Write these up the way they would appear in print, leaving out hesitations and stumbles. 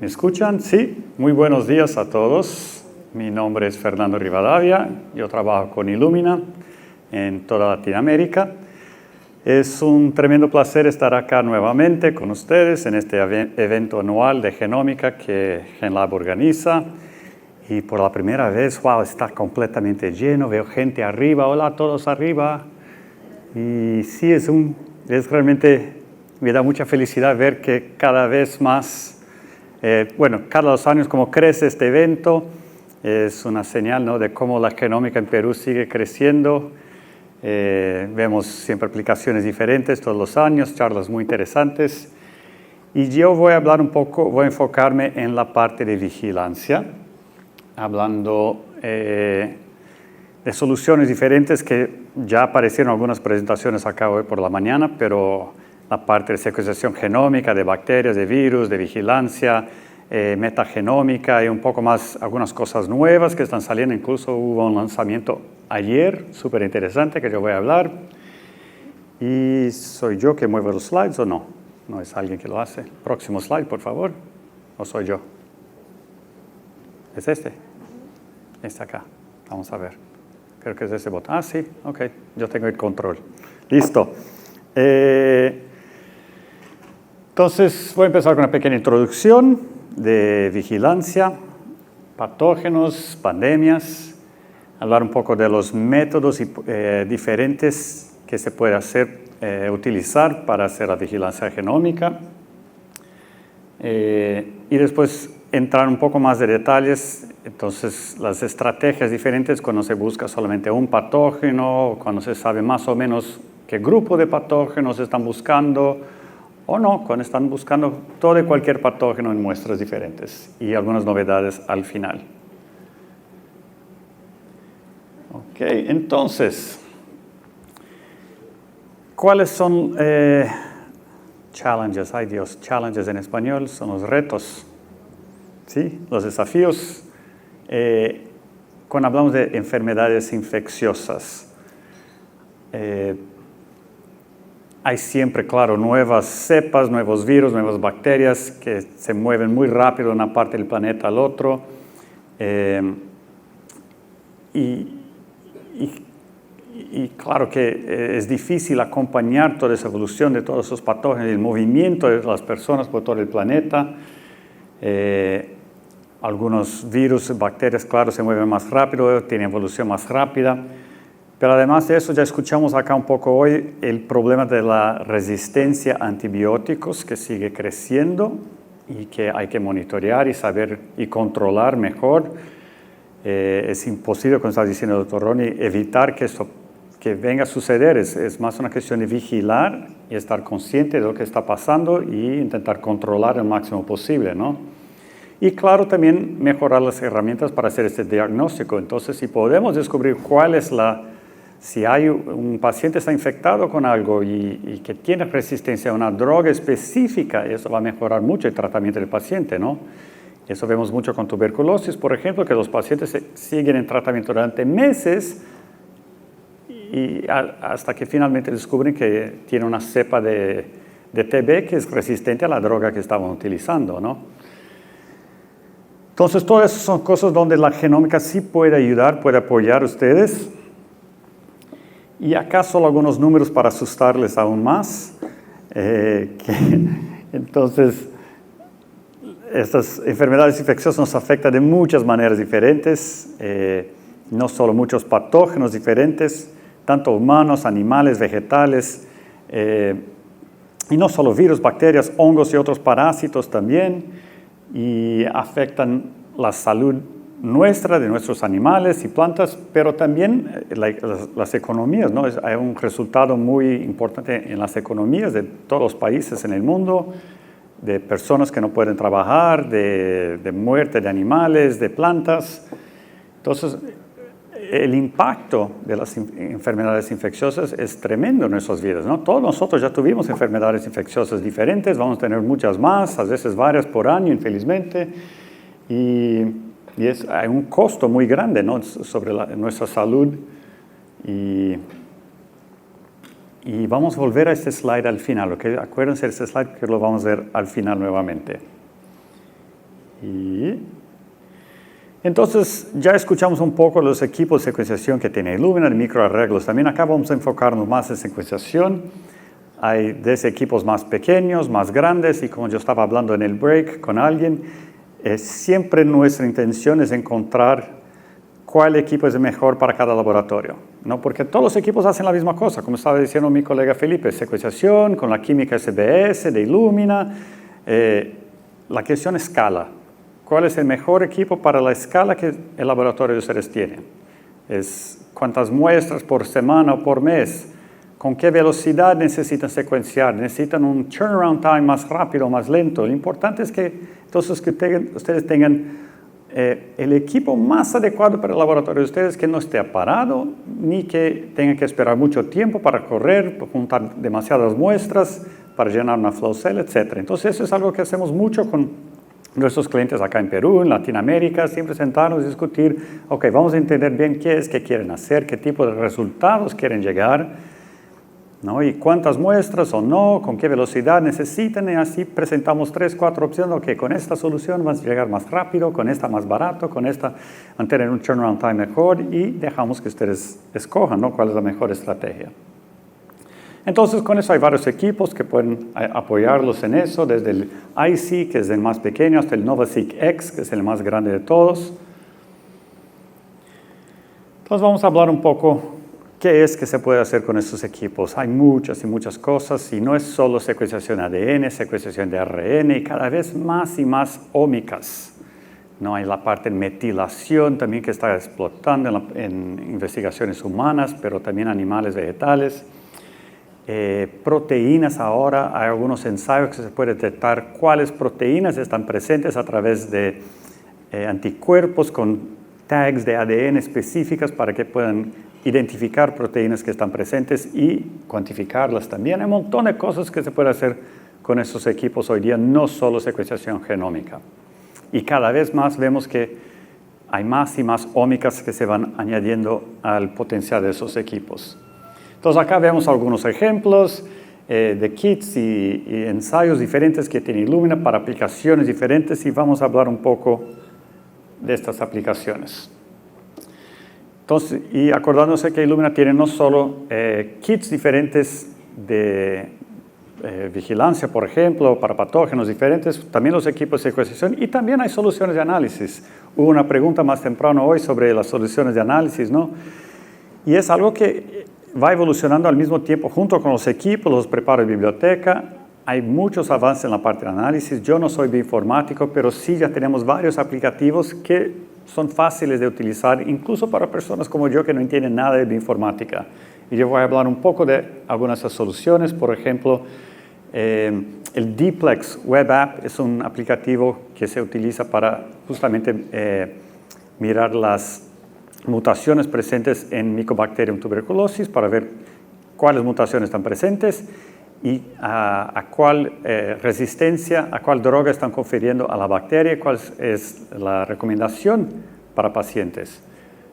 ¿Me escuchan? Sí. Muy buenos días a todos. Mi nombre es Fernando Rivadavia. Yo trabajo con Illumina en toda Latinoamérica. Es un tremendo placer estar acá nuevamente con ustedes en este evento anual de genómica que GenLab organiza. Y por la primera vez, wow, está completamente lleno. Veo gente arriba. Hola a todos arriba. Y sí, es realmente, me da mucha felicidad ver que cada vez más, cada 2 años como crece este evento, es una señal, ¿no?, de cómo la genómica en Perú sigue creciendo. Vemos siempre aplicaciones diferentes todos los años, charlas muy interesantes. Y yo voy a hablar voy a enfocarme en la parte de vigilancia, hablando de soluciones diferentes que ya aparecieron en algunas presentaciones acá hoy por la mañana, pero la parte de secuenciación genómica de bacterias, de virus, de vigilancia, metagenómica y un poco más, algunas cosas nuevas que están saliendo. Incluso hubo un lanzamiento ayer, súper interesante, que yo voy a hablar. ¿Y soy yo que muevo los slides o no? ¿No es alguien que lo hace? Próximo slide, por favor. ¿O soy yo? ¿Es este? Este acá. Vamos a ver. Creo que es ese botón. Ah, sí. Ok. Yo tengo el control. Listo. Entonces, voy a empezar con una pequeña introducción de vigilancia, patógenos, pandemias, hablar un poco de los métodos diferentes que se puede utilizar para hacer la vigilancia genómica, y después entrar un poco más de detalles. Entonces, las estrategias diferentes cuando se busca solamente un patógeno, cuando se sabe más o menos qué grupo de patógenos están buscando, o no, cuando están buscando todo y cualquier patógeno en muestras diferentes, y algunas novedades al final. Ok, entonces, ¿cuáles son challenges? Ay Dios, challenges en español son los retos, ¿sí? Los desafíos. Cuando hablamos de enfermedades infecciosas, hay siempre, claro, nuevas cepas, nuevos virus, nuevas bacterias que se mueven muy rápido de una parte del planeta al otro. Y claro que es difícil acompañar toda esa evolución de todos esos patógenos y el movimiento de las personas por todo el planeta. Algunos virus, bacterias, claro, se mueven más rápido, tienen evolución más rápida. Pero además de eso, ya escuchamos acá un poco hoy el problema de la resistencia a antibióticos que sigue creciendo y que hay que monitorear y saber y controlar mejor. Es imposible, como está diciendo el doctor Ronnie, evitar que esto que venga a suceder. Es más una cuestión de vigilar y estar consciente de lo que está pasando y intentar controlar el máximo posible, ¿no? Y claro, también mejorar las herramientas para hacer este diagnóstico. Entonces, si podemos descubrir si hay un paciente está infectado con algo y que tiene resistencia a una droga específica, eso va a mejorar mucho el tratamiento del paciente, ¿no? Eso vemos mucho con tuberculosis, por ejemplo, que los pacientes siguen en tratamiento durante meses y hasta que finalmente descubren que tiene una cepa de TB que es resistente a la droga que estaban utilizando, ¿no? Entonces, todas esas son cosas donde la genómica sí puede ayudar, puede apoyar a ustedes. Y acá solo algunos números para asustarles aún más. Entonces, estas enfermedades infecciosas nos afectan de muchas maneras diferentes, no solo muchos patógenos diferentes, tanto humanos, animales, vegetales, y no solo virus, bacterias, hongos y otros parásitos también, y afectan la salud nuestra, de nuestros animales y plantas, pero también las economías, ¿no? Hay un resultado muy importante en las economías de todos los países en el mundo, de personas que no pueden trabajar, de muerte de animales, de plantas. Entonces, el impacto de las enfermedades infecciosas es tremendo en nuestras vidas, ¿no? Todos nosotros ya tuvimos enfermedades infecciosas diferentes, vamos a tener muchas más, a veces varias por año, infelizmente, y hay un costo muy grande, ¿no?, sobre nuestra salud. Y vamos a volver a este slide al final, ¿ok? Acuérdense de este slide que lo vamos a ver al final nuevamente. Y entonces ya escuchamos un poco los equipos de secuenciación que tiene Illumina, de microarreglos. También acá vamos a enfocarnos más en secuenciación. Hay desde equipos más pequeños, más grandes, y como yo estaba hablando en el break con alguien, siempre nuestra intención es encontrar cuál equipo es el mejor para cada laboratorio, ¿no? Porque todos los equipos hacen la misma cosa, como estaba diciendo mi colega Felipe, secuenciación con la química SBS de Illumina. La cuestión es escala. ¿Cuál es el mejor equipo para la escala que el laboratorio de ustedes tiene? Es cuántas muestras por semana o por mes, con qué velocidad necesitan secuenciar, necesitan un turnaround time más rápido o más lento. Lo importante es que entonces ustedes tengan el equipo más adecuado para el laboratorio de ustedes, que no esté parado, ni que tengan que esperar mucho tiempo para correr, para juntar demasiadas muestras, para llenar una flow cell, etc. Entonces eso es algo que hacemos mucho con nuestros clientes acá en Perú, en Latinoamérica, siempre sentarnos y discutir, ok, vamos a entender bien qué es que quieren hacer, qué tipo de resultados quieren llegar, ¿no? Y cuántas muestras o no, con qué velocidad necesitan, y así presentamos 3, 4 opciones. Ok, con esta solución vas a llegar más rápido, con esta más barato, con esta van a tener un turnaround time mejor, y dejamos que ustedes escojan, ¿no?, cuál es la mejor estrategia. Entonces, con eso hay varios equipos que pueden apoyarlos en eso, desde el IC, que es el más pequeño, hasta el NovaSeq X, que es el más grande de todos. Entonces, vamos a hablar un poco qué es que se puede hacer con estos equipos. Hay muchas y muchas cosas, y no es solo secuenciación de ADN, secuenciación de ARN, y cada vez más y más ómicas. No hay la parte de metilación también que está explotando en investigaciones humanas, pero también animales, vegetales. Proteínas ahora, hay algunos ensayos que se puede detectar cuáles proteínas están presentes a través de anticuerpos con tags de ADN específicas para que puedan identificar proteínas que están presentes y cuantificarlas también. Hay un montón de cosas que se puede hacer con estos equipos hoy día, no solo secuenciación genómica. Y cada vez más vemos que hay más y más ómicas que se van añadiendo al potencial de esos equipos. Entonces acá vemos algunos ejemplos de kits y ensayos diferentes que tiene Illumina para aplicaciones diferentes, y vamos a hablar un poco de estas aplicaciones. Entonces, y acordándose que Illumina tiene no solo kits diferentes de vigilancia, por ejemplo, para patógenos diferentes, también los equipos de secuenciación, y también hay soluciones de análisis. Hubo una pregunta más temprano hoy sobre las soluciones de análisis, ¿no? Y es algo que va evolucionando al mismo tiempo junto con los equipos, los preparos de biblioteca. Hay muchos avances en la parte de análisis. Yo no soy bioinformático, pero sí ya tenemos varios aplicativos que son fáciles de utilizar, incluso para personas como yo que no entienden nada de bioinformática. Y yo voy a hablar un poco de algunas de esas soluciones. Por ejemplo, el D-Plex Web App es un aplicativo que se utiliza para justamente mirar las mutaciones presentes en Mycobacterium tuberculosis para ver cuáles mutaciones están presentes y a cuál resistencia, a cuál droga están confiriendo a la bacteria, cuál es la recomendación para pacientes,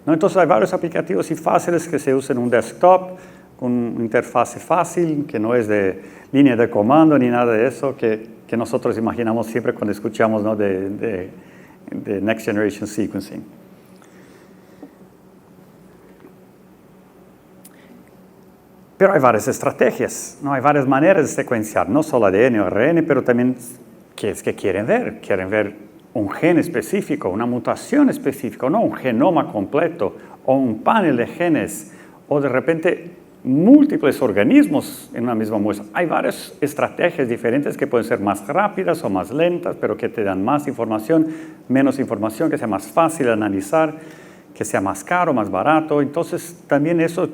¿no? Entonces hay varios aplicativos y fáciles que se usan en un desktop, con una interfase fácil, que no es de línea de comando ni nada de eso, que nosotros imaginamos siempre cuando escuchamos, ¿no?, de Next Generation Sequencing. Pero hay varias estrategias, ¿no? Hay varias maneras de secuenciar, no solo ADN o ARN, pero también qué es que quieren ver. Quieren ver un gen específico, una mutación específica, no un genoma completo, o un panel de genes, o de repente múltiples organismos en una misma muestra. Hay varias estrategias diferentes que pueden ser más rápidas o más lentas, pero que te dan más información, menos información, que sea más fácil de analizar, que sea más caro, más barato. Entonces, también eso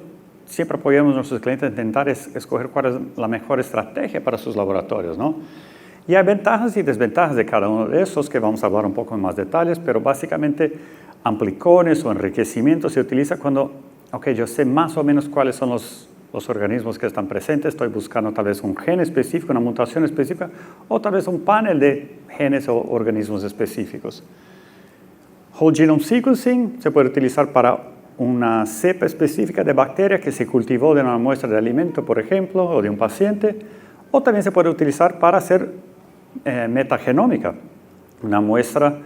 siempre apoyamos a nuestros clientes a intentar escoger cuál es la mejor estrategia para sus laboratorios, ¿no? Y hay ventajas y desventajas de cada uno de esos que vamos a hablar un poco en más detalles, pero básicamente amplicones o enriquecimiento se utiliza cuando, ok, yo sé más o menos cuáles son los organismos que están presentes, estoy buscando tal vez un gen específico, una mutación específica, o tal vez un panel de genes o organismos específicos. Whole Genome Sequencing se puede utilizar para una cepa específica de bacteria que se cultivó de una muestra de alimento, por ejemplo, o de un paciente, o también se puede utilizar para hacer metagenómica, una muestra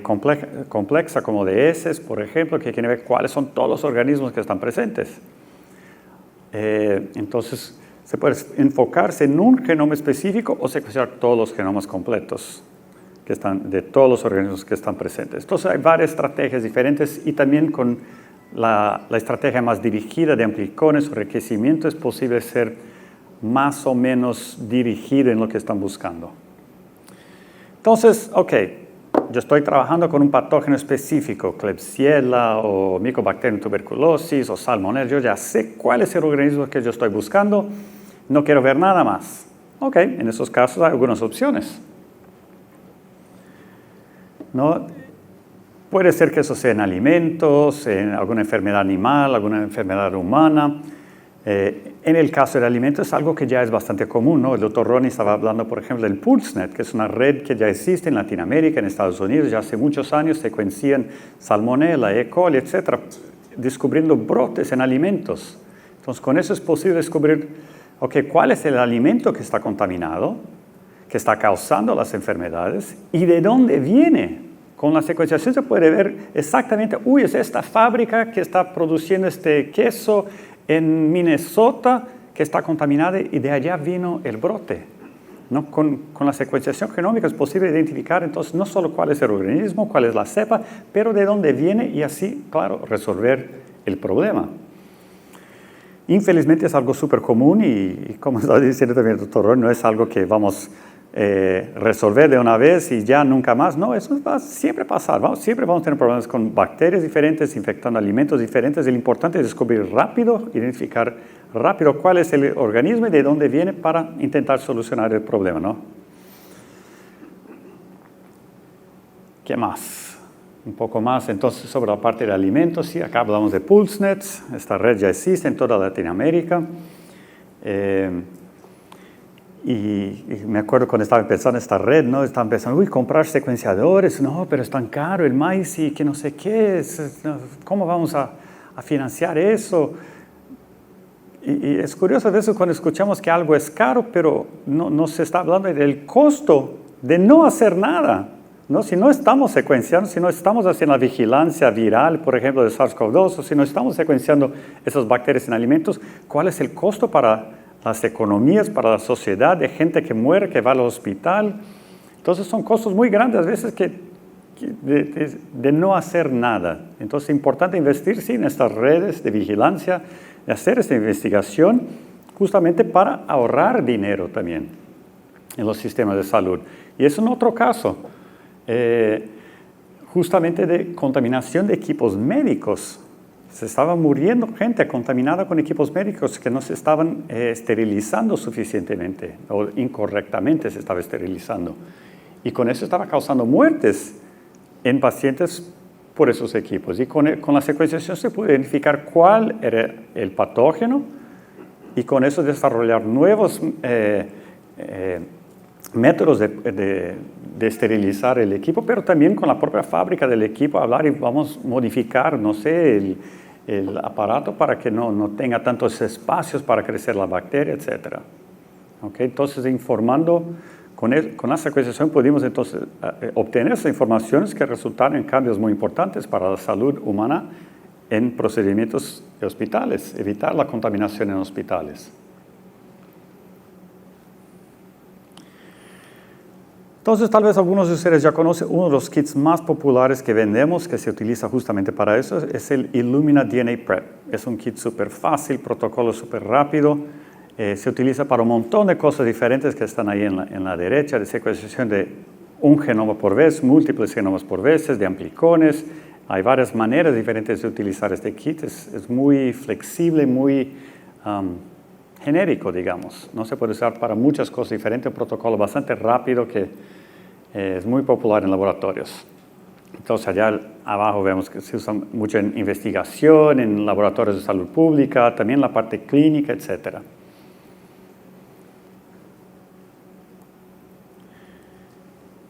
compleja como de heces, por ejemplo, que quiere ver cuáles son todos los organismos que están presentes. Entonces, se puede enfocarse en un genoma específico o secuenciar todos los genomas completos que están, de todos los organismos que están presentes. Entonces, hay varias estrategias diferentes y también con la estrategia más dirigida de amplicones o enriquecimiento es posible ser más o menos dirigido en lo que están buscando. Entonces, ok, yo estoy trabajando con un patógeno específico, Klebsiella o Mycobacterium tuberculosis o Salmonella. Yo ya sé cuál es el organismo que yo estoy buscando, no quiero ver nada más. Ok, en esos casos hay algunas opciones. ¿No? Puede ser que eso sea en alimentos, en alguna enfermedad animal, alguna enfermedad humana. En el caso del alimento es algo que ya es bastante común, ¿no? El doctor Ronnie estaba hablando, por ejemplo, del PulseNet, que es una red que ya existe en Latinoamérica, en Estados Unidos, ya hace muchos años secuencian Salmonella, E. coli, etc., descubriendo brotes en alimentos. Entonces, con eso es posible descubrir, okay, cuál es el alimento que está contaminado, que está causando las enfermedades y de dónde viene. Con la secuenciación se puede ver exactamente, uy, es esta fábrica que está produciendo este queso en Minnesota que está contaminada y de allá vino el brote. ¿No? Con la secuenciación genómica es posible identificar entonces no solo cuál es el organismo, cuál es la cepa, pero de dónde viene y así, claro, resolver el problema. Infelizmente es algo súper común y como está diciendo también el doctor Ron, no es algo que vamos resolver de una vez y ya nunca más. No, eso va a siempre pasar. Siempre vamos a tener problemas con bacterias diferentes, infectando alimentos diferentes. Y lo importante es descubrir rápido, identificar rápido cuál es el organismo y de dónde viene para intentar solucionar el problema, ¿no? ¿Qué más? Un poco más entonces sobre la parte de alimentos. Sí, acá hablamos de PulseNet. Esta red ya existe en toda Latinoamérica. Y me acuerdo cuando estaba empezando esta red, ¿no? Estaban pensando, uy, comprar secuenciadores, no, pero es tan caro el maíz y que no sé qué, ¿cómo vamos a financiar eso? Y es curioso a veces cuando escuchamos que algo es caro, pero no se está hablando del costo de no hacer nada, ¿no? Si no estamos secuenciando, si no estamos haciendo la vigilancia viral, por ejemplo, de SARS-CoV-2, o si no estamos secuenciando esas bacterias en alimentos, ¿cuál es el costo para las economías, para la sociedad, de gente que muere, que va al hospital? Entonces son costos muy grandes a veces de no hacer nada. Entonces es importante investir sí, en estas redes de vigilancia, de hacer esta investigación justamente para ahorrar dinero también en los sistemas de salud. Y es un otro caso, justamente de contaminación de equipos médicos. Se estaba muriendo gente contaminada con equipos médicos que no se estaban esterilizando suficientemente o incorrectamente se estaba esterilizando. Y con eso estaba causando muertes en pacientes por esos equipos. Y con la secuenciación se puede identificar cuál era el patógeno y con eso desarrollar nuevos métodos de esterilizar el equipo, pero también con la propia fábrica del equipo hablar y vamos a modificar, no sé, el aparato para que no tenga tantos espacios para crecer la bacteria, etc. ¿Okay? Entonces, informando, con la secuenciación pudimos entonces obtener esas informaciones que resultaron en cambios muy importantes para la salud humana en procedimientos de hospitales, evitar la contaminación en hospitales. Entonces, tal vez algunos de ustedes ya conocen uno de los kits más populares que vendemos, que se utiliza justamente para eso, es el Illumina DNA Prep. Es un kit súper fácil, protocolo súper rápido. Se utiliza para un montón de cosas diferentes que están ahí en la derecha, de secuenciación de un genoma por vez, múltiples genomas por veces, de amplicones. Hay varias maneras diferentes de utilizar este kit. Es muy flexible, muy genérico, digamos. No se puede usar para muchas cosas diferentes, un protocolo bastante rápido que es muy popular en laboratorios. Entonces allá abajo vemos que se usa mucho en investigación, en laboratorios de salud pública, también la parte clínica, etc.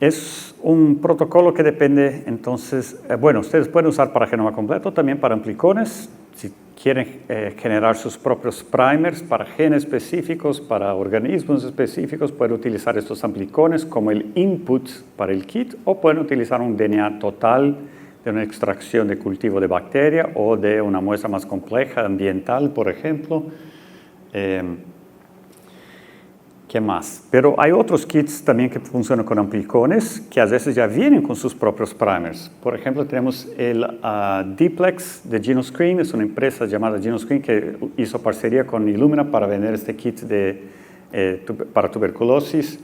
Es un protocolo que depende, entonces, bueno, ustedes pueden usar para genoma completo, también para amplicones. si quieren generar sus propios primers para genes específicos, para organismos específicos, pueden utilizar estos amplicones como el input para el kit o pueden utilizar un DNA total de una extracción de cultivo de bacteria o de una muestra más compleja, ambiental, por ejemplo. ¿Qué más? Pero hay otros kits también que funcionan con amplicones que a veces ya vienen con sus propios primers. Por ejemplo, tenemos el D-Plex de GenoScreen, es una empresa llamada GenoScreen que hizo parcería con Illumina para vender este kit para tuberculosis.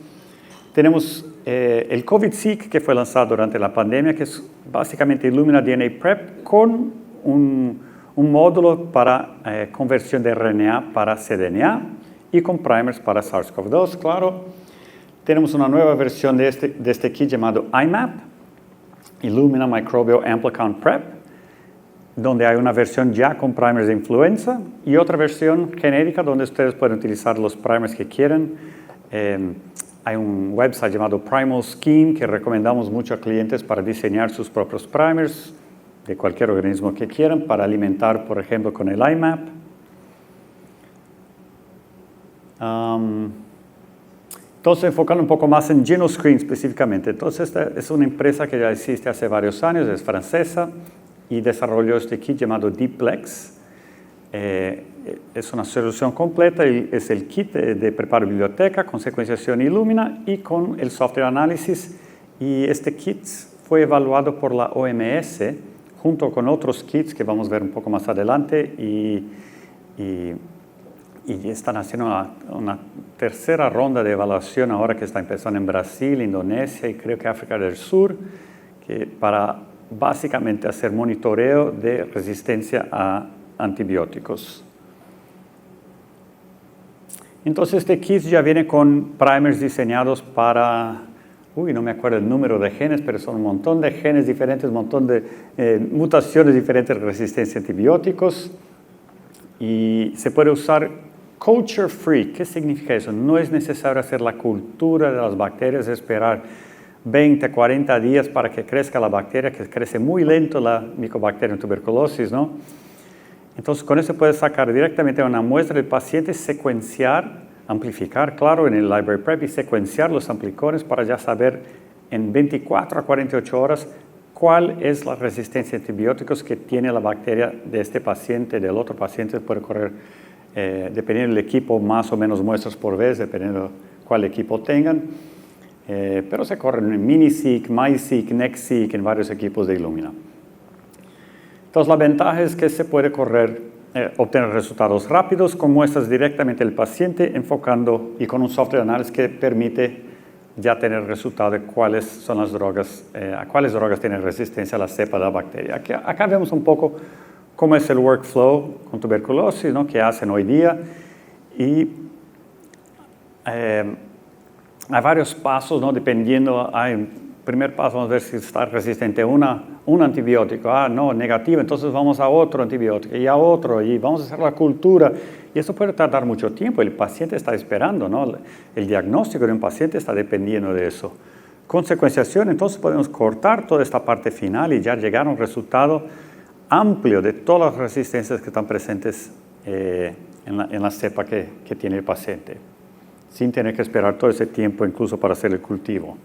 Tenemos el COVID-Seq que fue lanzado durante la pandemia, que es básicamente Illumina DNA Prep con un módulo para conversión de RNA para cDNA y con primers para SARS-CoV-2, claro. Tenemos una nueva versión de este kit llamado IMAP, Illumina Microbial Amplicon Prep, donde hay una versión ya con primers de influenza y otra versión genérica donde ustedes pueden utilizar los primers que quieran. Hay un website llamado Primal Scheme que recomendamos mucho a clientes para diseñar sus propios primers de cualquier organismo que quieran para alimentar, por ejemplo, con el IMAP. Entonces, enfocando un poco más en GenoScreen específicamente. Entonces, esta es una empresa que ya existe hace varios años, es francesa, y desarrolló este kit llamado D-Plex. Es una solución completa, y es el kit de preparo de biblioteca con secuenciación Illumina y con el software análisis. Y este kit fue evaluado por la OMS junto con otros kits que vamos a ver un poco más adelante y están haciendo una tercera ronda de evaluación ahora que está empezando en Brasil, Indonesia y creo que África del Sur, para básicamente hacer monitoreo de resistencia a antibióticos. Entonces este kit ya viene con primers diseñados para, no me acuerdo el número de genes, pero son un montón de genes diferentes, un montón de mutaciones diferentes de resistencia a antibióticos. Y se puede usar culture free. ¿Qué significa eso? No es necesario hacer la cultura de las bacterias, esperar 20, 40 días para que crezca la bacteria, que crece muy lento la Mycobacterium en tuberculosis, ¿no? Entonces, con eso puedes sacar directamente una muestra del paciente, secuenciar, amplificar, claro, en el Library Prep y secuenciar los amplicones para ya saber en 24 a 48 horas cuál es la resistencia a antibióticos que tiene la bacteria de este paciente, del otro paciente. Puede correr, dependiendo del equipo, más o menos muestras por vez, dependiendo cuál equipo tengan. Pero se corren en MiniSeq, MySeq, NextSeq, en varios equipos de Illumina. Entonces, la ventaja es que se puede obtener resultados rápidos con muestras directamente del paciente, enfocando y con un software de análisis que permite ya tener resultado de cuáles son las drogas, a cuáles drogas tienen resistencia a la cepa de la bacteria. Acá vemos un poco cómo es el workflow con tuberculosis, ¿no?, que hacen hoy día. Y hay varios pasos, ¿no?, dependiendo. Hay primer paso, vamos a ver si está resistente a un antibiótico. No, negativo, entonces vamos a otro antibiótico y a otro, y vamos a hacer la cultura. Y esto puede tardar mucho tiempo, el paciente está esperando, ¿no? El diagnóstico de un paciente está dependiendo de eso. Con secuenciación, entonces podemos cortar toda esta parte final y ya llegar a un resultado amplio de todas las resistencias que están presentes en la cepa que tiene el paciente, sin tener que esperar todo ese tiempo incluso para hacer el cultivo.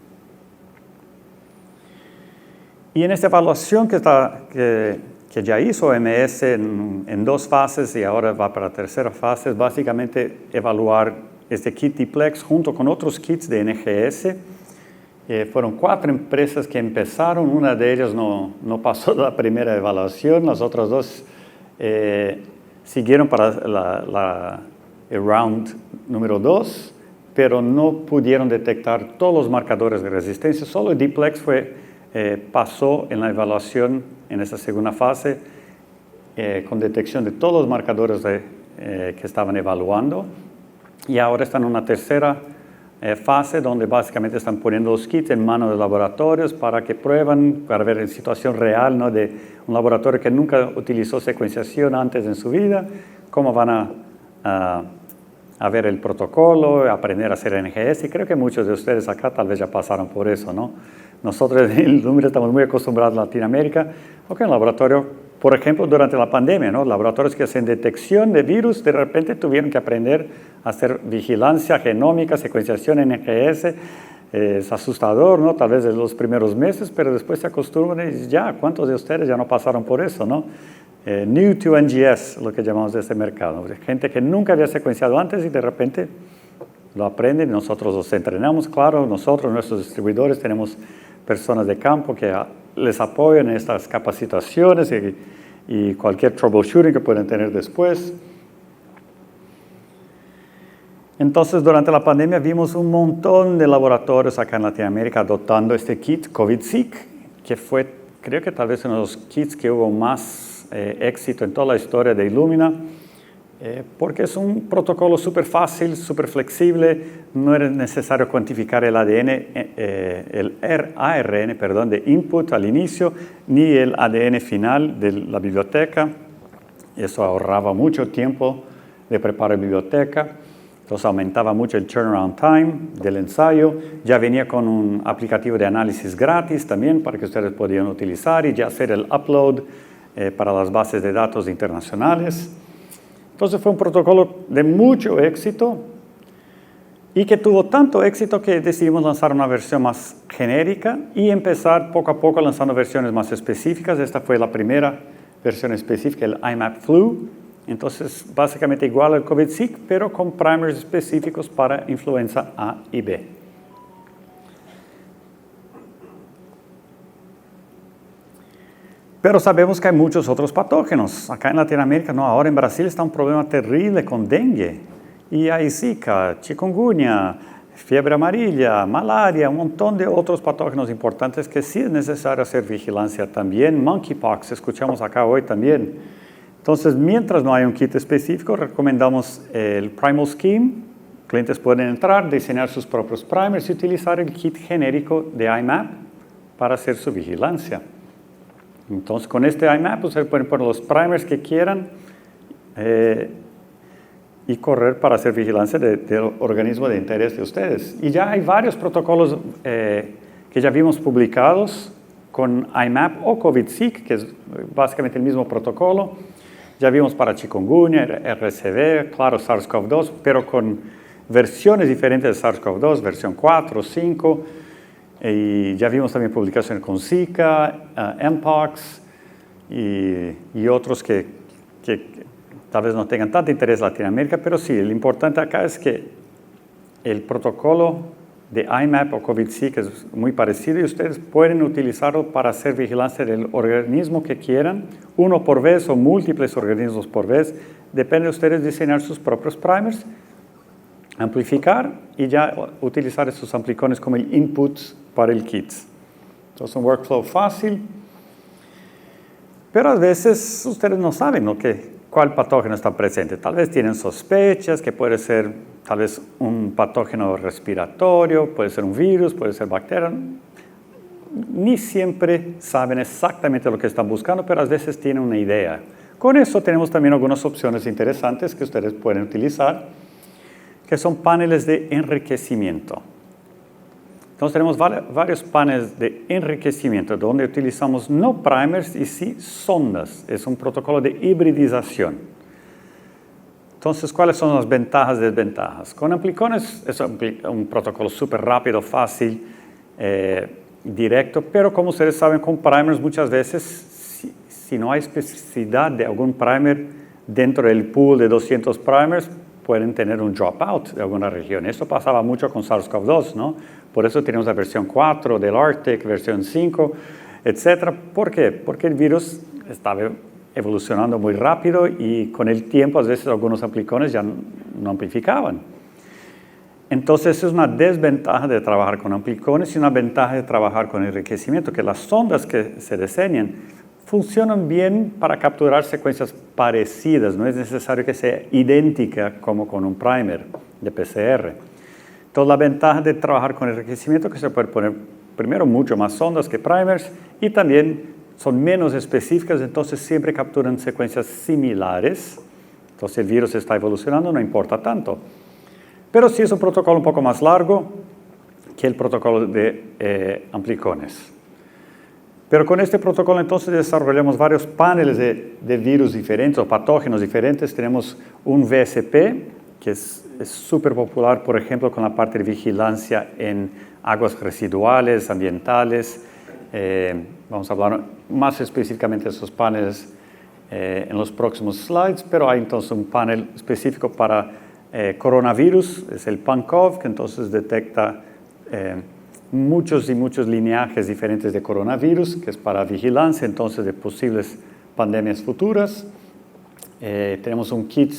Y en esta evaluación que ya hizo OMS en 2 fases y ahora va para la tercera fase, es básicamente evaluar este kit D-Plex junto con otros kits de NGS. Fueron 4 empresas que empezaron, una de ellas no pasó la primera evaluación, las otras 2 siguieron para el round número 2, pero no pudieron detectar todos los marcadores de resistencia, solo el D-Plex pasó en la evaluación en esa segunda fase con detección de todos los marcadores que estaban evaluando, y ahora están en una tercera fase donde básicamente están poniendo los kits en manos de laboratorios para que prueban, para ver en situación real, ¿no?, de un laboratorio que nunca utilizó secuenciación antes en su vida, cómo van a ver el protocolo, aprender a hacer NGS. Y creo que muchos de ustedes acá tal vez ya pasaron por eso, ¿no? Nosotros en Illumina estamos muy acostumbrados a Latinoamérica, porque en el laboratorio Por ejemplo, durante la pandemia, ¿no? Laboratorios que hacen detección de virus de repente tuvieron que aprender a hacer vigilancia genómica, secuenciación NGS. Es asustador, ¿no? Tal vez en los primeros meses, pero después se acostumbran y ya, ¿cuántos de ustedes ya no pasaron por eso, no? New to NGS, lo que llamamos de este mercado. Gente que nunca había secuenciado antes y de repente lo aprenden y nosotros los entrenamos. Claro, nosotros, nuestros distribuidores, tenemos personas de campo que les apoyan en estas capacitaciones y cualquier troubleshooting que pueden tener después. Entonces, durante la pandemia vimos un montón de laboratorios acá en Latinoamérica adoptando este kit COVID-Seq, que fue, creo que tal vez uno de los kits que hubo más éxito en toda la historia de Illumina, porque es un protocolo súper fácil, súper flexible, no era necesario cuantificar el ADN, ARN, perdón, de input al inicio, ni el ADN final de la biblioteca. Eso ahorraba mucho tiempo de preparar biblioteca. Entonces aumentaba mucho el turnaround time del ensayo. Ya venía con un aplicativo de análisis gratis también para que ustedes podían utilizar y ya hacer el upload para las bases de datos internacionales. Entonces fue un protocolo de mucho éxito y que tuvo tanto éxito que decidimos lanzar una versión más genérica y empezar poco a poco lanzando versiones más específicas. Esta fue la primera versión específica, el IMAP Flu. Entonces, básicamente igual al COVID-Seq, pero con primers específicos para influenza A y B. Pero sabemos que hay muchos otros patógenos. Acá en Latinoamérica, no, ahora en Brasil está un problema terrible con dengue. Y hay Zika, chikungunya, fiebre amarilla, malaria, un montón de otros patógenos importantes que sí es necesario hacer vigilancia también. Monkeypox, escuchamos acá hoy también. Entonces, mientras no hay un kit específico, recomendamos el Primal Scheme. Clientes pueden entrar, diseñar sus propios primers y utilizar el kit genérico de IMAP para hacer su vigilancia. Entonces, con este IMAP, ustedes pueden poner los primers que quieran y correr para hacer vigilancia del organismo de interés de ustedes. Y ya hay varios protocolos que ya vimos publicados con IMAP o COVID-Seq, que es básicamente el mismo protocolo. Ya vimos para chikungunya, RSV, claro, SARS-CoV-2, pero con versiones diferentes de SARS-CoV-2, versión 4, 5. Y ya vimos también publicaciones con Zika, Mpox y otros que tal vez no tengan tanto interés en Latinoamérica, pero sí, lo importante acá es que el protocolo de IMAP o COVID-Seq es muy parecido y ustedes pueden utilizarlo para hacer vigilancia del organismo que quieran, uno por vez o múltiples organismos por vez. Depende de ustedes diseñar sus propios primers, amplificar y ya utilizar esos amplicones como el input para el kit. Entonces, un workflow fácil, pero a veces ustedes no saben, ¿no?, cuál patógeno está presente. Tal vez tienen sospechas que puede ser tal vez un patógeno respiratorio, puede ser un virus, puede ser bacteria. Ni siempre saben exactamente lo que están buscando, pero a veces tienen una idea. Con eso tenemos también algunas opciones interesantes que ustedes pueden utilizar, que son paneles de enriquecimiento. Entonces tenemos varios paneles de enriquecimiento donde utilizamos no primers y sí sondas. Es un protocolo de hibridización. Entonces, ¿cuáles son las ventajas y desventajas? Con amplicones es un protocolo súper rápido, fácil, directo, pero como ustedes saben, con primers muchas veces, si no hay especificidad de algún primer dentro del pool de 200 primers, pueden tener un dropout de alguna región. Esto pasaba mucho con SARS-CoV-2, ¿no? Por eso tenemos la versión 4 del Arctic, versión 5, etc. ¿Por qué? Porque el virus estaba evolucionando muy rápido y con el tiempo a veces algunos amplicones ya no amplificaban. Entonces es una desventaja de trabajar con amplicones y una ventaja de trabajar con enriquecimiento, que las sondas que se diseñan funcionan bien para capturar secuencias parecidas, no es necesario que sea idéntica como con un primer de PCR. Entonces la ventaja de trabajar con enriquecimiento es que se puede poner primero mucho más sondas que primers y también son menos específicas, entonces siempre capturan secuencias similares. Entonces el virus está evolucionando, no importa tanto. Pero sí es un protocolo un poco más largo que el protocolo de amplicones. Pero con este protocolo entonces desarrollamos varios paneles de virus diferentes o patógenos diferentes. Tenemos un VSP, que es súper popular, por ejemplo, con la parte de vigilancia en aguas residuales, ambientales. Vamos a hablar más específicamente de esos paneles en los próximos slides, pero hay entonces un panel específico para coronavirus, es el PANCOV, que entonces detecta muchos y muchos lineajes diferentes de coronavirus, que es para vigilancia entonces de posibles pandemias futuras. Tenemos un kit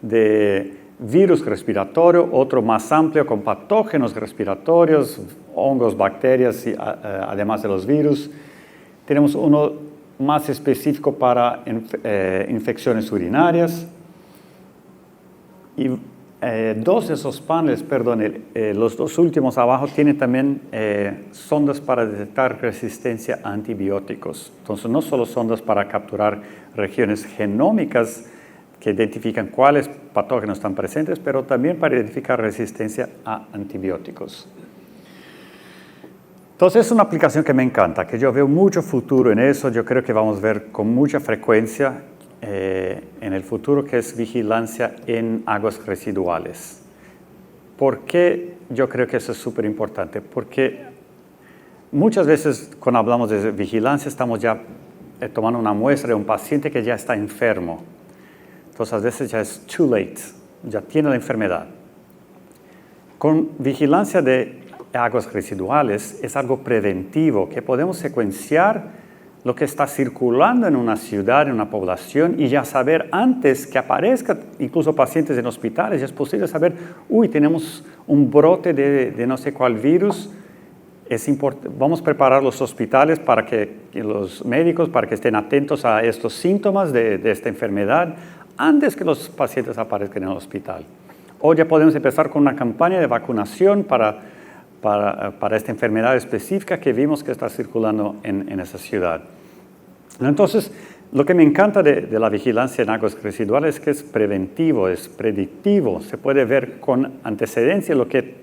de virus respiratorio, otro más amplio con patógenos respiratorios, hongos, bacterias, y, además de los virus. Tenemos uno más específico para infecciones urinarias. Y dos de esos paneles, los dos últimos abajo, tienen también sondas para detectar resistencia a antibióticos. Entonces, no solo sondas para capturar regiones genómicas que identifican cuáles patógenos están presentes, pero también para identificar resistencia a antibióticos. Entonces, es una aplicación que me encanta, que yo veo mucho futuro en eso. Yo creo que vamos a ver con mucha frecuencia en el futuro, que es vigilancia en aguas residuales. ¿Por qué yo creo que eso es súper importante? Porque muchas veces cuando hablamos de vigilancia estamos ya tomando una muestra de un paciente que ya está enfermo. Entonces a veces ya es too late, ya tiene la enfermedad. Con vigilancia de aguas residuales es algo preventivo, que podemos secuenciar lo que está circulando en una ciudad, en una población, y ya saber antes que aparezca incluso pacientes en hospitales, ya es posible saber, tenemos un brote de no sé cuál virus. Vamos a preparar los hospitales para que los médicos, para que estén atentos a estos síntomas de esta enfermedad antes que los pacientes aparezcan en el hospital. O ya podemos empezar con una campaña de vacunación para esta enfermedad específica que vimos que está circulando en esa ciudad. Entonces, lo que me encanta de la vigilancia en aguas residuales es que es preventivo, es predictivo. Se puede ver con antecedencia lo que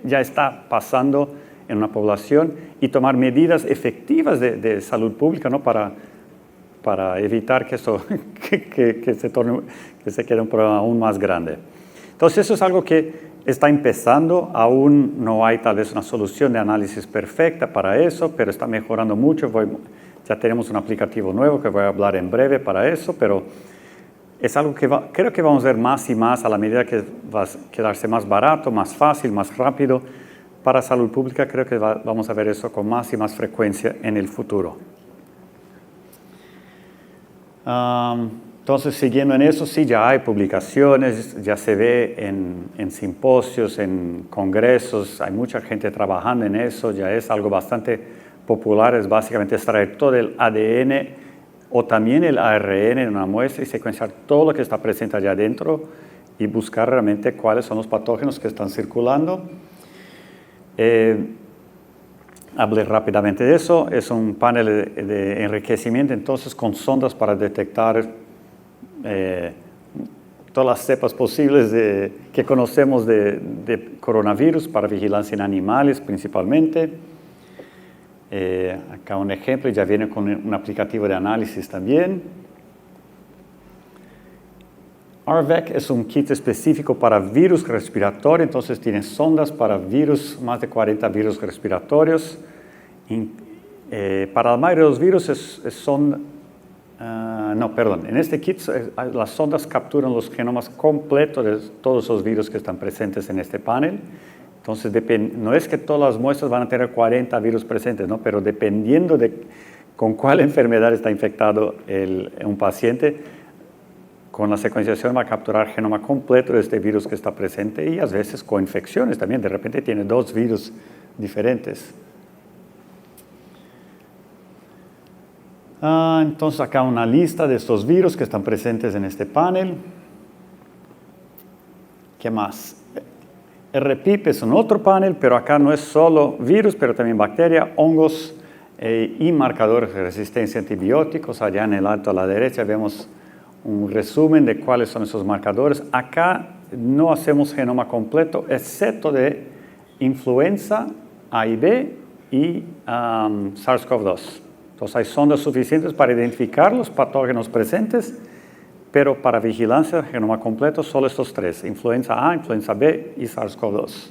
ya está pasando en una población y tomar medidas efectivas de salud pública, ¿no? para evitar que eso que se quede un problema aún más grande. Entonces, eso es algo que está empezando, aún no hay tal vez una solución de análisis perfecta para eso, pero está mejorando mucho. Ya tenemos un aplicativo nuevo que voy a hablar en breve para eso, pero es algo que creo que vamos a ver más y más a la medida que va a quedarse más barato, más fácil, más rápido. Para salud pública creo que vamos a ver eso con más y más frecuencia en el futuro. Entonces, siguiendo en eso, sí, ya hay publicaciones, ya se ve en simposios, en congresos, hay mucha gente trabajando en eso, ya es algo bastante popular, es básicamente extraer todo el ADN o también el ARN en una muestra y secuenciar todo lo que está presente allá adentro y buscar realmente cuáles son los patógenos que están circulando. Hablé rápidamente de eso, es un panel de enriquecimiento entonces con sondas para detectar todas las cepas posibles que conocemos de coronavirus para vigilancia en animales principalmente. Acá un ejemplo, ya viene con un aplicativo de análisis también. RVEC es un kit específico para virus respiratorio, entonces tiene sondas para virus, más de 40 virus respiratorios. Para la mayoría de los virus en este kit las sondas capturan los genomas completos de todos los virus que están presentes en este panel. Entonces, no es que todas las muestras van a tener 40 virus presentes, ¿no? Pero dependiendo de con cuál enfermedad está infectado un paciente, con la secuenciación va a capturar genoma completo de este virus que está presente y a veces coinfecciones también. De repente tiene 2 virus diferentes. Entonces acá una lista de estos virus que están presentes en este panel. ¿Qué más? RPIP es un otro panel, pero acá no es solo virus, pero también bacteria, hongos y marcadores de resistencia a antibióticos. Allá en el alto a la derecha vemos un resumen de cuáles son esos marcadores. Acá no hacemos genoma completo, excepto de influenza A y B y SARS-CoV-2. Entonces hay sondas suficientes para identificar los patógenos presentes, pero para vigilancia del genoma completo solo estos tres: influenza A, influenza B y SARS-CoV-2.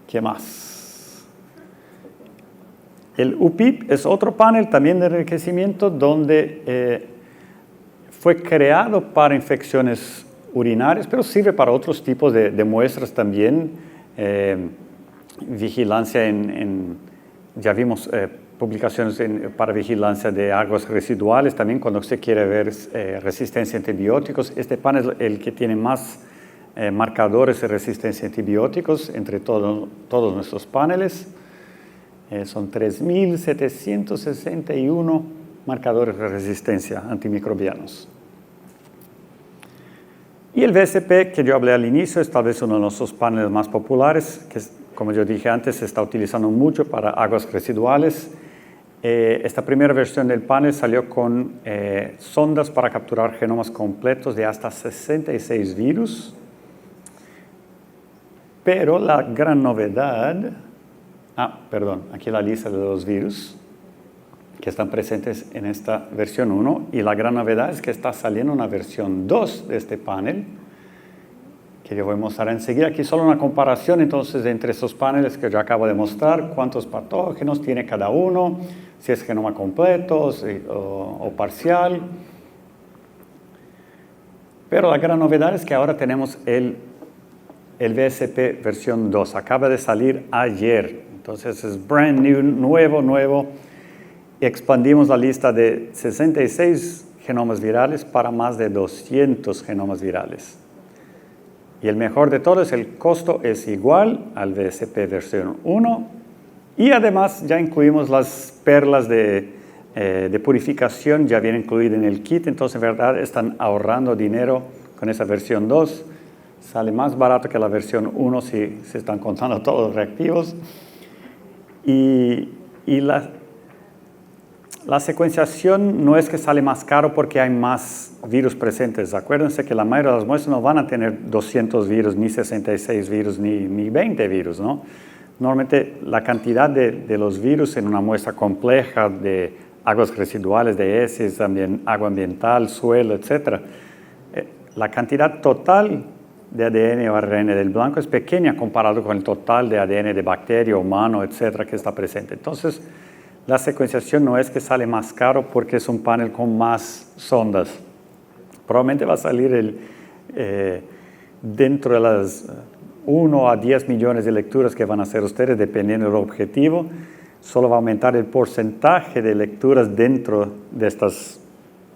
¿Qué más? El UPIP es otro panel también de enriquecimiento donde fue creado para infecciones urinarias, pero sirve para otros tipos de muestras también. Vigilancia ya vimos publicaciones para vigilancia de aguas residuales, también cuando se quiere ver resistencia a antibióticos. Este panel es el que tiene más marcadores de resistencia a antibióticos entre todos nuestros paneles. Son 3.761 marcadores de resistencia antimicrobianos. Y el VSP, que yo hablé al inicio, es tal vez uno de nuestros paneles más populares, que, como yo dije antes, se está utilizando mucho para aguas residuales. Esta primera versión del panel salió con sondas para capturar genomas completos de hasta 66 virus. Pero la gran novedad... aquí la lista de los virus que están presentes en esta versión 1, y la gran novedad es que está saliendo una versión 2 de este panel, que yo voy a mostrar enseguida. Aquí solo una comparación entonces entre estos paneles que yo acabo de mostrar, cuántos patógenos tiene cada uno, si es genoma completo o parcial. Pero la gran novedad es que ahora tenemos el VSP versión 2, acaba de salir ayer, entonces es brand new, nuevo. Expandimos la lista de 66 genomas virales para más de 200 genomas virales. Y el mejor de todo es el costo es igual al VSP versión 1, y además ya incluimos las perlas de purificación, ya vienen incluidas en el kit, entonces en verdad están ahorrando dinero con esa versión 2. Sale más barato que la versión 1 si se están contando todos los reactivos. Y la secuenciación no es que sale más caro porque hay más virus presentes. Acuérdense que la mayoría de las muestras no van a tener 200 virus, ni 66 virus, ni 20 virus, ¿no? Normalmente la cantidad de los virus en una muestra compleja de aguas residuales, de heces, también agua ambiental, suelo, etc., la cantidad total de ADN o ARN del blanco es pequeña comparado con el total de ADN de bacteria, humano, etcétera, que está presente. Entonces, la secuenciación no es que sale más caro porque es un panel con más sondas. Probablemente va a salir dentro de las 1 a 10 millones de lecturas que van a hacer ustedes, dependiendo del objetivo. Solo va a aumentar el porcentaje de lecturas dentro de estas,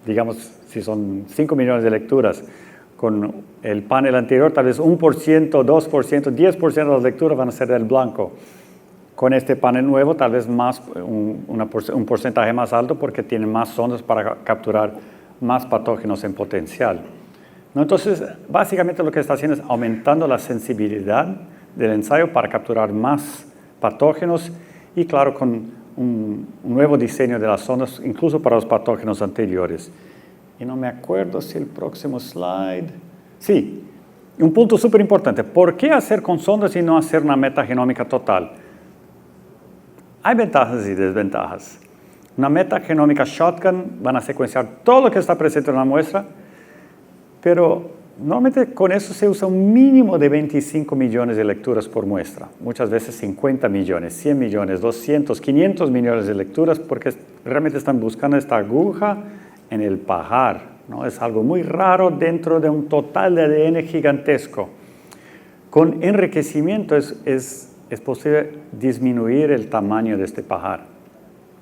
digamos, si son 5 millones de lecturas. Con el panel anterior, tal vez 1%, 2%, 10% de las lecturas van a ser del blanco. Con este panel nuevo, tal vez más, un porcentaje más alto porque tiene más sondas para capturar más patógenos en potencial. ¿No? Entonces, básicamente lo que está haciendo es aumentando la sensibilidad del ensayo para capturar más patógenos y, claro, con un nuevo diseño de las sondas, incluso para los patógenos anteriores. Y no me acuerdo si el próximo slide... Sí, un punto súper importante. ¿Por qué hacer con sondas y no hacer una metagenómica total? Hay ventajas y desventajas. Una metagenómica shotgun van a secuenciar todo lo que está presente en la muestra, pero normalmente con eso se usa un mínimo de 25 millones de lecturas por muestra. Muchas veces 50 millones, 100 millones, 200, 500 millones de lecturas, porque realmente están buscando esta aguja en el pajar, ¿no? Es algo muy raro dentro de un total de ADN gigantesco. Con enriquecimiento es posible disminuir el tamaño de este pajar.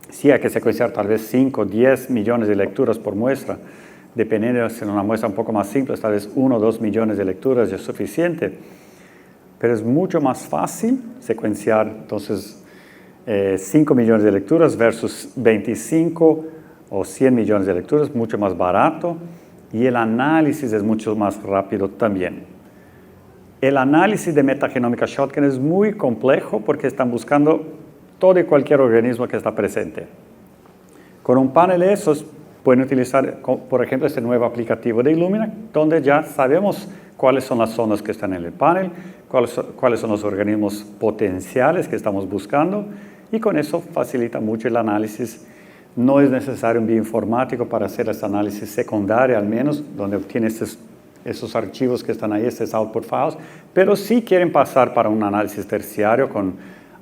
Sí hay que secuenciar tal vez 5 o 10 millones de lecturas por muestra, dependiendo de si es una muestra un poco más simple, tal vez 1 o 2 millones de lecturas ya es suficiente. Pero es mucho más fácil secuenciar, entonces, 5 millones de lecturas versus 25 o 100 millones de lecturas, mucho más barato, y el análisis es mucho más rápido también. El análisis de metagenómica shotgun es muy complejo porque están buscando todo y cualquier organismo que está presente. Con un panel de esos pueden utilizar, por ejemplo, este nuevo aplicativo de Illumina, donde ya sabemos cuáles son las zonas que están en el panel, cuáles son los organismos potenciales que estamos buscando, y con eso facilita mucho el análisis. No es necesario un bioinformático para hacer este análisis secundario, al menos, donde obtiene esos archivos que están ahí, estos output files, pero si quieren pasar para un análisis terciario con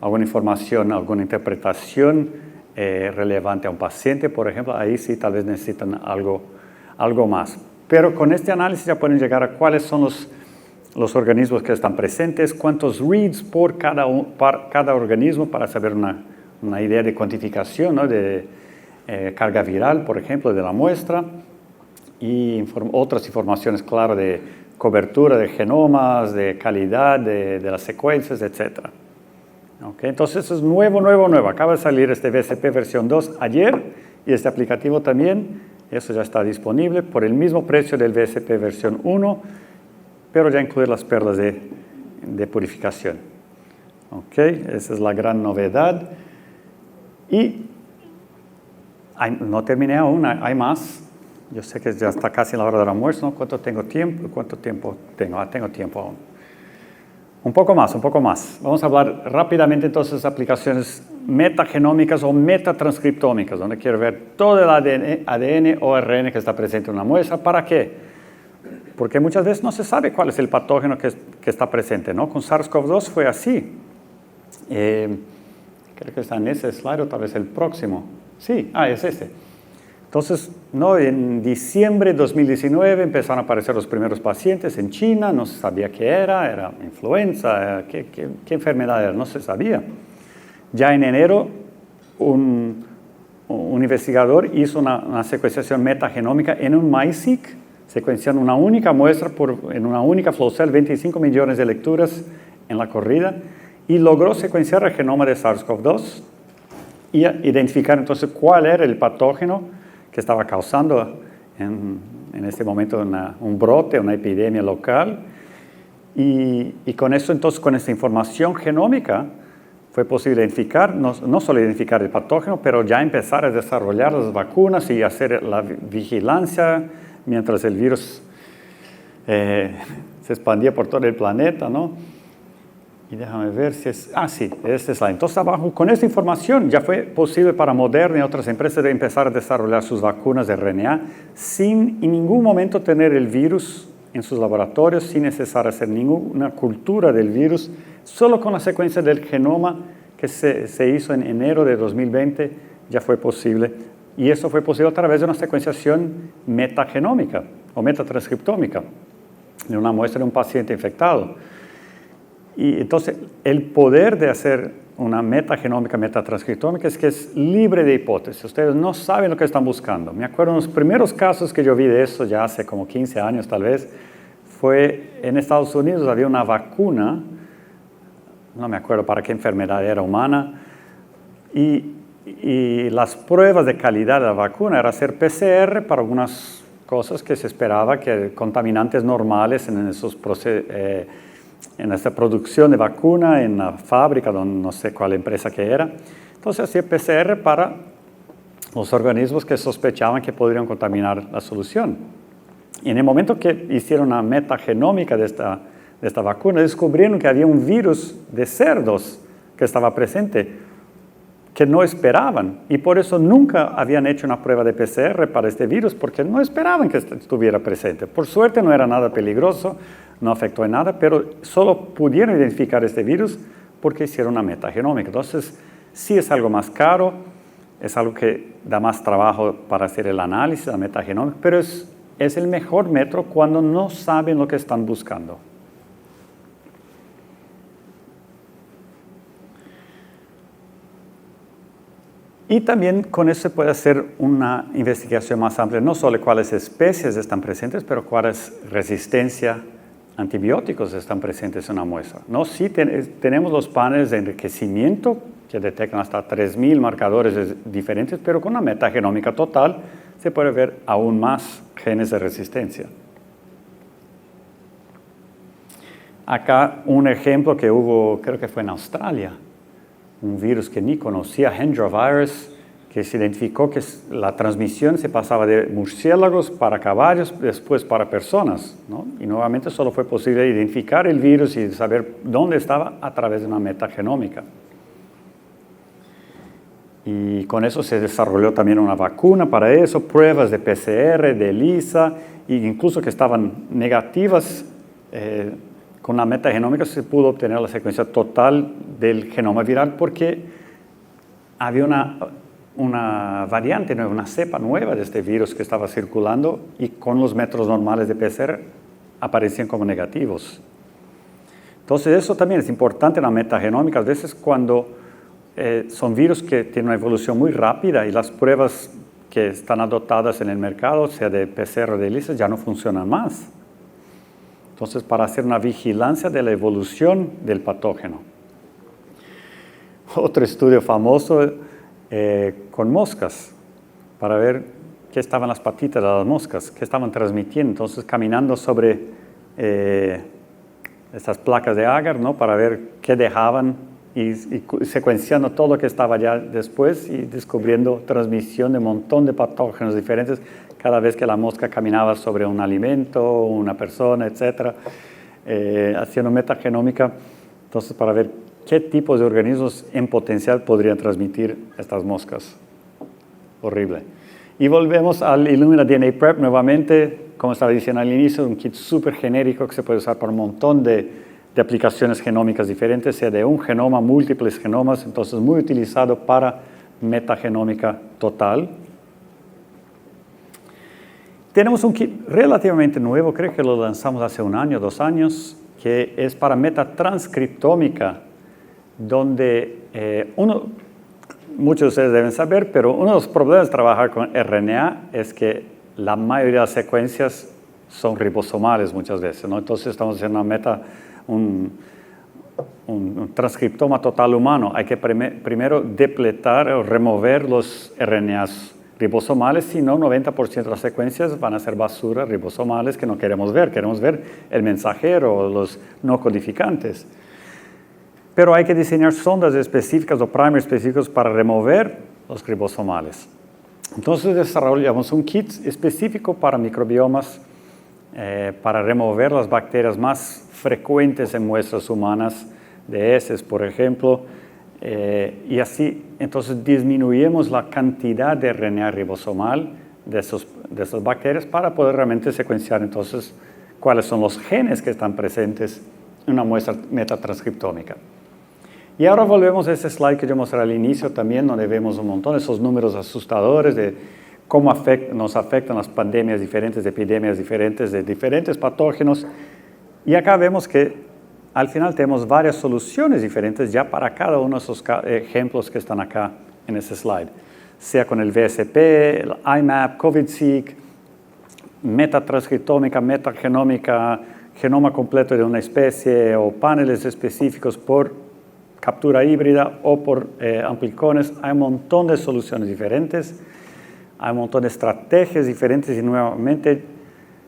alguna información, alguna interpretación relevante a un paciente, por ejemplo, ahí sí tal vez necesitan algo más. Pero con este análisis ya pueden llegar a cuáles son los organismos que están presentes, cuántos reads por cada organismo para saber una idea de cuantificación, ¿no? De carga viral, por ejemplo, de la muestra, y otras informaciones, claro, de cobertura de genomas, de calidad de las secuencias, etc. Okay, entonces es nuevo. Acaba de salir este VSP versión 2 ayer, y este aplicativo también, eso ya está disponible por el mismo precio del VSP versión 1, pero ya incluye las perlas de purificación. Okay, esa es la gran novedad. Y no terminé aún, hay más. Yo sé que ya está casi la hora del almuerzo, ¿no? ¿Cuánto tiempo tengo? Tengo tiempo aún. Un poco más. Vamos a hablar rápidamente entonces de aplicaciones metagenómicas o metatranscriptómicas, donde quiero ver todo el ADN o ARN que está presente en una muestra. ¿Para qué? Porque muchas veces no se sabe cuál es el patógeno que está presente, ¿no? Con SARS-CoV-2 fue así. Creo que está en ese slide o tal vez el próximo. Sí, es este. Entonces, ¿no? En diciembre de 2019 empezaron a aparecer los primeros pacientes en China, no se sabía qué era influenza, qué enfermedad era, no se sabía. Ya en enero, un investigador hizo una secuenciación metagenómica en un MiSeq, secuenciando una única muestra en una única flow cell, 25 millones de lecturas en la corrida, y logró secuenciar el genoma de SARS-CoV-2 y identificar entonces cuál era el patógeno que estaba causando en este momento un brote, una epidemia local. Y con eso, entonces, con esta información genómica, fue posible identificar, no solo identificar el patógeno, pero ya empezar a desarrollar las vacunas y hacer la vigilancia mientras el virus se expandía por todo el planeta, ¿no? Y déjame ver si es... sí, este slide. Entonces, abajo, con esta información ya fue posible para Moderna y otras empresas de empezar a desarrollar sus vacunas de RNA sin en ningún momento tener el virus en sus laboratorios, sin necesidad hacer ninguna cultura del virus, solo con la secuencia del genoma que se hizo en enero de 2020 ya fue posible. Y eso fue posible a través de una secuenciación metagenómica o metatranscriptómica de una muestra de un paciente infectado. Y entonces, el poder de hacer una metagenómica, metatranscriptómica es que es libre de hipótesis. Ustedes no saben lo que están buscando. Me acuerdo en los primeros casos que yo vi de eso, ya hace como 15 años tal vez, fue en Estados Unidos, había una vacuna, no me acuerdo para qué enfermedad era humana, y las pruebas de calidad de la vacuna era hacer PCR para algunas cosas que se esperaba que contaminantes normales en esos procesos, en esta producción de vacuna, en la fábrica, no sé cuál empresa que era. Entonces hacía PCR para los organismos que sospechaban que podrían contaminar la solución. Y en el momento que hicieron una metagenómica de esta vacuna, descubrieron que había un virus de cerdos que estaba presente, que no esperaban. Y por eso nunca habían hecho una prueba de PCR para este virus, porque no esperaban que estuviera presente. Por suerte no era nada peligroso, no afectó en nada, pero solo pudieron identificar este virus porque hicieron una metagenómica. Entonces, sí es algo más caro, es algo que da más trabajo para hacer el análisis, la metagenómica, pero es el mejor método cuando no saben lo que están buscando. Y también con eso se puede hacer una investigación más amplia, no solo cuáles especies están presentes, pero cuáles resistencia a antibióticos están presentes en una muestra. ¿No? Sí tenemos los paneles de enriquecimiento que detectan hasta 3.000 marcadores diferentes, pero con una metagenómica total se puede ver aún más genes de resistencia. Acá un ejemplo que hubo, creo que fue en Australia, un virus que ni conocía, Hendra-virus, que se identificó que la transmisión se pasaba de murciélagos para caballos, después para personas, ¿no? Y nuevamente solo fue posible identificar el virus y saber dónde estaba a través de una metagenómica. Y con eso se desarrolló también una vacuna para eso, pruebas de PCR, de ELISA, e incluso que estaban negativas. Con la metagenómica se pudo obtener la secuencia total del genoma viral porque había una variante nueva, una cepa nueva de este virus que estaba circulando y con los métodos normales de PCR aparecían como negativos. Entonces eso también es importante en la metagenómica. A veces cuando son virus que tienen una evolución muy rápida y las pruebas que están adoptadas en el mercado, sea de PCR o de ELISA, ya no funcionan más. Entonces, para hacer una vigilancia de la evolución del patógeno. Otro estudio famoso con moscas, para ver qué estaban las patitas de las moscas, qué estaban transmitiendo. Entonces, caminando sobre estas placas de agar, ¿no? Para ver qué dejaban y secuenciando todo lo que estaba ya después y descubriendo transmisión de un montón de patógenos diferentes cada vez que la mosca caminaba sobre un alimento, una persona, etc. Haciendo metagenómica, entonces para ver qué tipos de organismos en potencial podrían transmitir estas moscas. Horrible. Y volvemos al Illumina DNA Prep nuevamente, como estaba diciendo al inicio, un kit súper genérico que se puede usar para un montón de aplicaciones genómicas diferentes, sea de un genoma, múltiples genomas, entonces muy utilizado para metagenómica total. Tenemos un kit relativamente nuevo, creo que lo lanzamos hace 1 año, 2 años, que es para metatranscriptómica, donde muchos de ustedes deben saber, pero uno de los problemas de trabajar con RNA es que la mayoría de las secuencias son ribosomales muchas veces, ¿no? Entonces estamos haciendo un transcriptoma total humano. Hay que primero depletar o remover los RNAs ribosomales, si no 90% de las secuencias van a ser basura ribosomales que no queremos ver. Queremos ver el mensajero, los no codificantes. Pero hay que diseñar sondas específicas o primers específicos para remover los ribosomales. Entonces desarrollamos un kit específico para microbiomas, para remover las bacterias más frecuentes en muestras humanas, de heces, por ejemplo, y así entonces disminuimos la cantidad de RNA ribosomal de esas bacterias para poder realmente secuenciar entonces cuáles son los genes que están presentes en una muestra metatranscriptómica. Y ahora volvemos a ese slide que yo mostré al inicio también, donde vemos un montón de esos números asustadores de cómo nos afectan las pandemias diferentes, de epidemias diferentes, de diferentes patógenos. Y acá vemos que al final tenemos varias soluciones diferentes ya para cada uno de esos ejemplos que están acá en ese slide. Sea con el VSP, el IMAP, COVID-seq, metatranscriptómica, metagenómica, genoma completo de una especie o paneles específicos por captura híbrida o por amplicones. Hay un montón de soluciones diferentes, hay un montón de estrategias diferentes y nuevamente,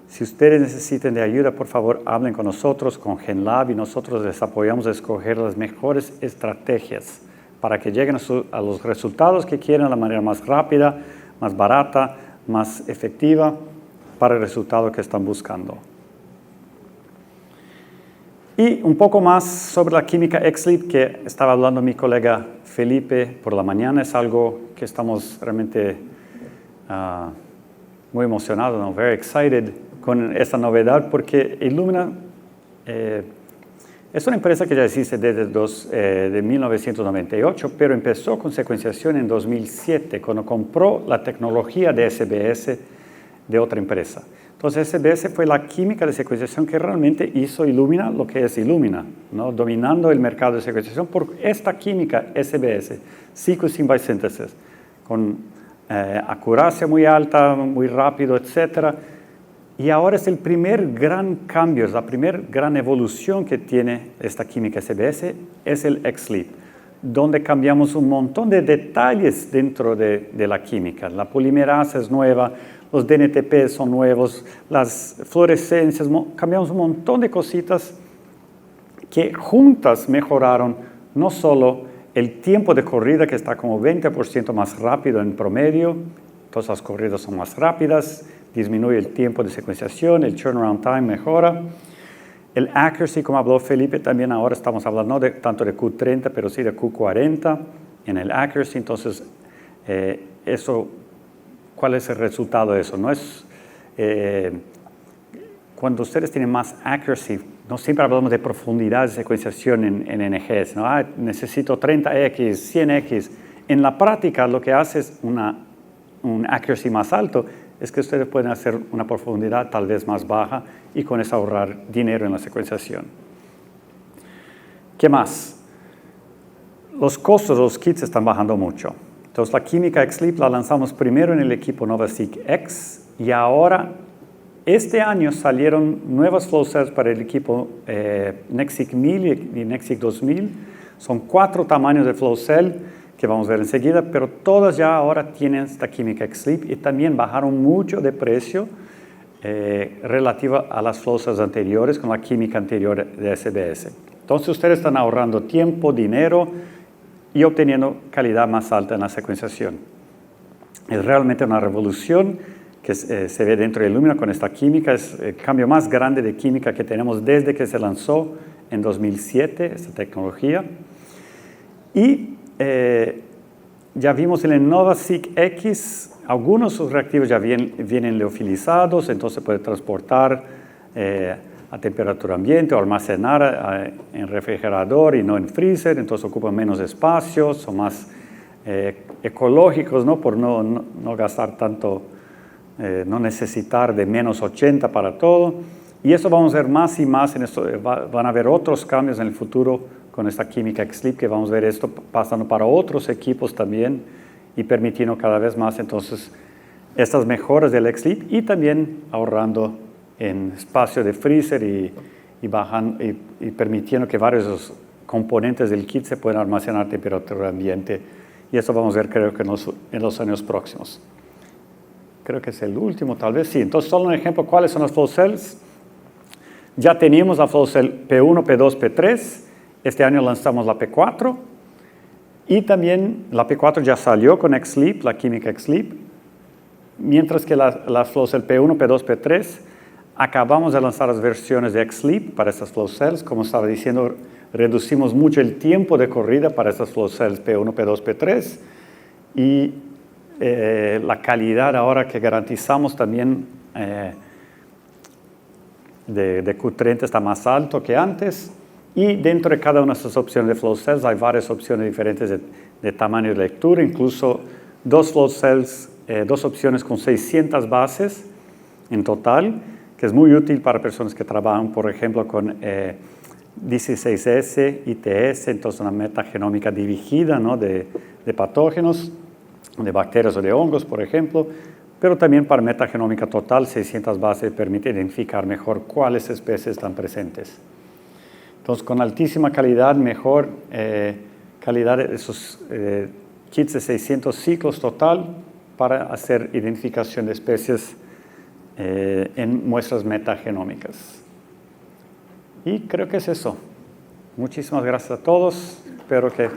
si ustedes necesitan de ayuda, por favor, hablen con nosotros, con GenLab, y nosotros les apoyamos a escoger las mejores estrategias para que lleguen a los resultados que quieren de la manera más rápida, más barata, más efectiva para el resultado que están buscando. Y un poco más sobre la química XLEAP que estaba hablando mi colega Felipe por la mañana. Es algo que estamos realmente muy emocionados, ¿no? Very excited con esta novedad porque Illumina es una empresa que ya existe desde 1998, pero empezó con secuenciación en 2007 cuando compró la tecnología de SBS de otra empresa. Entonces SBS fue la química de secuenciación que realmente hizo Illumina lo que es Illumina, ¿no? Dominando el mercado de secuenciación por esta química SBS, Sequencing by Synthesis, con acuracia muy alta, muy rápido, etc. Y ahora es el primer gran cambio, es la primera gran evolución que tiene esta química SBS, es el XLEAP, donde cambiamos un montón de detalles dentro de la química. La polimerasa es nueva, los DNTP son nuevos, las fluorescencias, cambiamos un montón de cositas que juntas mejoraron no solo el tiempo de corrida, que está como 20% más rápido en promedio, todas las corridas son más rápidas, disminuye el tiempo de secuenciación, el turnaround time mejora. El accuracy, como habló Felipe, también ahora estamos hablando no tanto de Q30, pero sí de Q40 en el accuracy. Entonces, ¿Cuál es el resultado de eso? No es, cuando ustedes tienen más accuracy, no siempre hablamos de profundidad de secuenciación en NGS, ¿no? Necesito 30X, 100X. En la práctica, lo que hace es un accuracy más alto, es que ustedes pueden hacer una profundidad tal vez más baja y con eso ahorrar dinero en la secuenciación. ¿Qué más? Los costos de los kits están bajando mucho. Entonces, la química XLEAP la lanzamos primero en el equipo NovaSeq X y ahora, este año salieron nuevas flow cells para el equipo NextSeq 1000 y NextSeq 2000. Son 4 tamaños de flow cell que vamos a ver enseguida, pero todas ya ahora tienen esta química XLEAP y también bajaron mucho de precio relativa a las flow cells anteriores con la química anterior de SBS. Entonces, ustedes están ahorrando tiempo, dinero y obteniendo calidad más alta en la secuenciación. Es realmente una revolución que se ve dentro de Illumina con esta química. Es el cambio más grande de química que tenemos desde que se lanzó en 2007, esta tecnología. Y ya vimos en el NovaSeq X, algunos de sus reactivos ya vienen liofilizados, entonces puede transportar a temperatura ambiente o almacenar en refrigerador y no en freezer, entonces ocupan menos espacio, son más ecológicos, ¿no? Por no gastar tanto, no necesitar de menos 80 para todo. Y eso vamos a ver más y más, van a haber otros cambios en el futuro con esta química XLEAP, que vamos a ver esto pasando para otros equipos también y permitiendo cada vez más entonces estas mejoras del XLEAP y también ahorrando en espacio de freezer y permitiendo que varios de los componentes del kit se puedan almacenar a temperatura ambiente. Y eso vamos a ver creo que en los años próximos. Creo que es el último, tal vez sí. Entonces, solo un ejemplo, ¿cuáles son las flow cells? Ya teníamos la flow cell P1, P2, P3. Este año lanzamos la P4. Y también la P4 ya salió con XLEAP, la química XLEAP. Mientras que la flow cell P1, P2, P3, acabamos de lanzar las versiones de XLEAP para estas flow cells. Como estaba diciendo, reducimos mucho el tiempo de corrida para estas flow cells P1, P2, P3. Y la calidad ahora que garantizamos también de Q30 está más alto que antes. Y dentro de cada una de estas opciones de flow cells hay varias opciones diferentes de tamaño de lectura, incluso dos flow cells, dos opciones con 600 bases en total, que es muy útil para personas que trabajan, por ejemplo, con 16S, ITS, entonces una metagenómica dirigida, ¿no? de patógenos, de bacterias o de hongos, por ejemplo, pero también para metagenómica total, 600 bases permite identificar mejor cuáles especies están presentes. Entonces, con altísima calidad, mejor calidad de esos kits de 600 ciclos total para hacer identificación de especies en muestras metagenómicas. Y creo que es eso. Muchísimas gracias a todos. Espero que